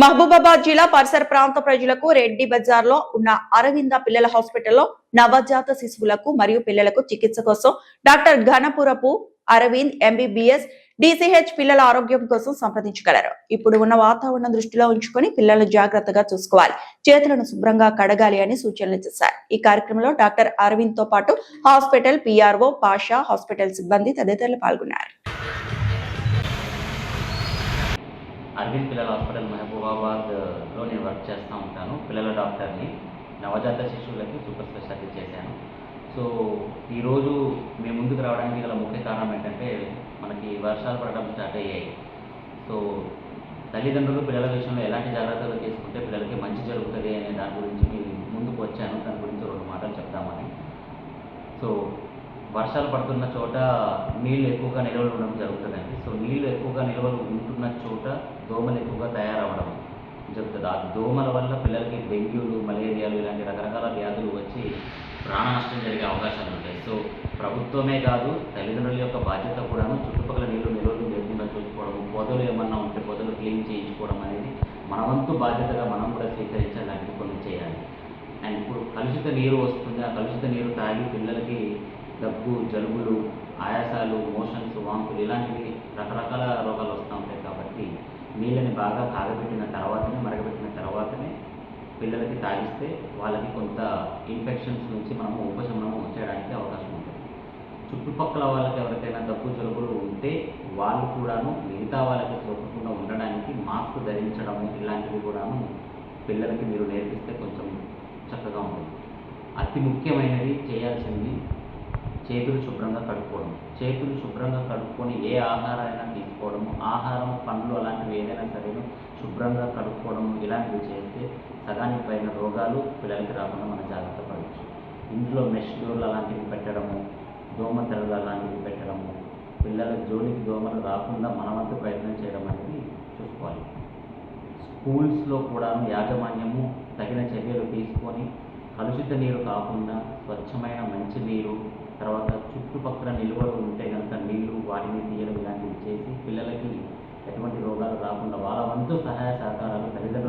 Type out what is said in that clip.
మహబూబాబాద్ జిల్లా పరిసర ప్రాంత ప్రజలకు రెడ్డి బజార్ లో ఉన్న అరవింద పిల్లల హాస్పిటల్లో నవజాత శిశువులకు మరియు పిల్లలకు చికిత్స కోసం డాక్టర్ ఘనపురపు అరవింద్ ఎంబీబీఎస్ డిసిహెచ్ పిల్లల ఆరోగ్యం కోసం సంప్రదించగలరు. ఇప్పుడు ఉన్న వాతావరణం దృష్టిలో ఉంచుకొని పిల్లలను జాగ్రత్తగా చూసుకోవాలి, చేతులను శుభ్రంగా కడగాలి అని సూచనలు చేశారు. ఈ కార్యక్రమంలో డాక్టర్ అరవింద్ తో పాటు హాస్పిటల్ పిఆర్ఓ పాషా, హాస్పిటల్ సిబ్బంది తదితరులు పాల్గొన్నారు. అరవింద్ పిల్లల హాస్పిటల్ మహబూబాబాద్లో నేను వర్క్ చేస్తూ ఉంటాను. పిల్లల డాక్టర్ని. నవజాత శిశువులకి సూపర్ స్పెషాలిటీ చేశాను. సో ఈరోజు మీ ముందుకు రావడానికి గల ముఖ్య కారణం ఏంటంటే, మనకి వర్షాలు పడడం స్టార్ట్ అయ్యాయి. సో తల్లిదండ్రులు పిల్లల విషయంలో ఎలాంటి జాగ్రత్తలు తీసుకుంటే పిల్లలకి మంచి జరుగుతుంది అనే దాని గురించి మీ ముందుకు వచ్చాను. దాని గురించి 2 మాటలు చెప్దామని. సో వర్షాలు పడుతున్న చోట నీళ్ళు ఎక్కువగా నిల్వలు ఉండడం జరుగుతుందండి. సో నీళ్ళు ఎక్కువగా నిల్వలు ఉంటున్న చోట దోమలు ఎక్కువగా తయారవ్వడం జరుగుతుంది. ఆ దోమల వల్ల పిల్లలకి డెంగ్యూలు, మలేరియాలు ఇలాంటి రకరకాల వ్యాధులు వచ్చి ప్రాణ నష్టం జరిగే అవకాశాలు ఉంటాయి. సో ప్రభుత్వమే కాదు, తల్లిదండ్రుల యొక్క బాధ్యత కూడాను చుట్టుపక్కల నీళ్ళు నిల్వలు లేకుండా చూసుకోవడం, పొదలు ఏమన్నా ఉంటే పొదలు క్లీన్ చేయించుకోవడం అనేది మన వంతు బాధ్యతగా మనం కూడా స్వీకరించి అలాంటివి కొన్ని చేయాలి. అండ్ ఇప్పుడు కలుషిత నీరు వస్తుంది. ఆ కలుషిత నీరు తాగి పిల్లలకి దగ్గు, జలుబులు, ఆయాసాలు, మోషన్స్, వాంతులు ఇలాంటివి రకరకాల రోగాలు వస్తూ ఉంటాయి. కాబట్టి నీళ్ళని బాగా కాగబెట్టిన తర్వాతనే, మరగబెట్టిన తర్వాతనే పిల్లలకి తాగిస్తే వాళ్ళకి కొంత ఇన్ఫెక్షన్స్ నుంచి మనము ఉపశమనం చేయడానికి అవకాశం ఉంటుంది. చుట్టుపక్కల వాళ్ళకి ఎవరికైనా దగ్గు, జలుబులు ఉంటే వాళ్ళు కూడాను మిగతా వాళ్ళకి సోకకుండా ఉండడానికి మాస్క్ ధరించడము ఇలాంటివి కూడాను పిల్లలకి మీరు నేర్పిస్తే కొంచెం చక్కగా ఉంటుంది. అతి ముఖ్యమైనది చేయాల్సింది చేతులు శుభ్రంగా కడుక్కోవడం. చేతులు శుభ్రంగా కడుక్కొని ఏ ఆహారాన్ని తీసుకోవడము, ఆహారం, పండ్లు అలాంటివి ఏదైనా సరే శుభ్రంగా కడుక్కోవడం ఇలాంటివి చేస్తే సగానికి పైన రోగాలు పిల్లలకి రాకుండా మనం జాగ్రత్త పడవచ్చు. ఇంట్లో మెష్ డోర్లు అలాంటివి పెట్టడము, దోమ తెరలు అలాంటివి పెట్టడము, పిల్లల జోలికి దోమలు రాకుండా మన వంతు ప్రయత్నం చేయడం అనేది చూసుకోవాలి. స్కూల్స్లో కూడా యాజమాన్యము తగిన చర్యలు తీసుకొని కలుషిత నీరు కాకుండా స్వచ్ఛమైన మంచి నీరు, తర్వాత చుట్టుపక్కల నిల్వలు ఉంటే కనుక నీళ్లు వాటిని తీయడం ఇలాంటివి చేసి పిల్లలకి ఎటువంటి రోగాలు రాకుండా వాళ్ళ వంతు సహాయ సహకారాలు తల్లిదండ్రులు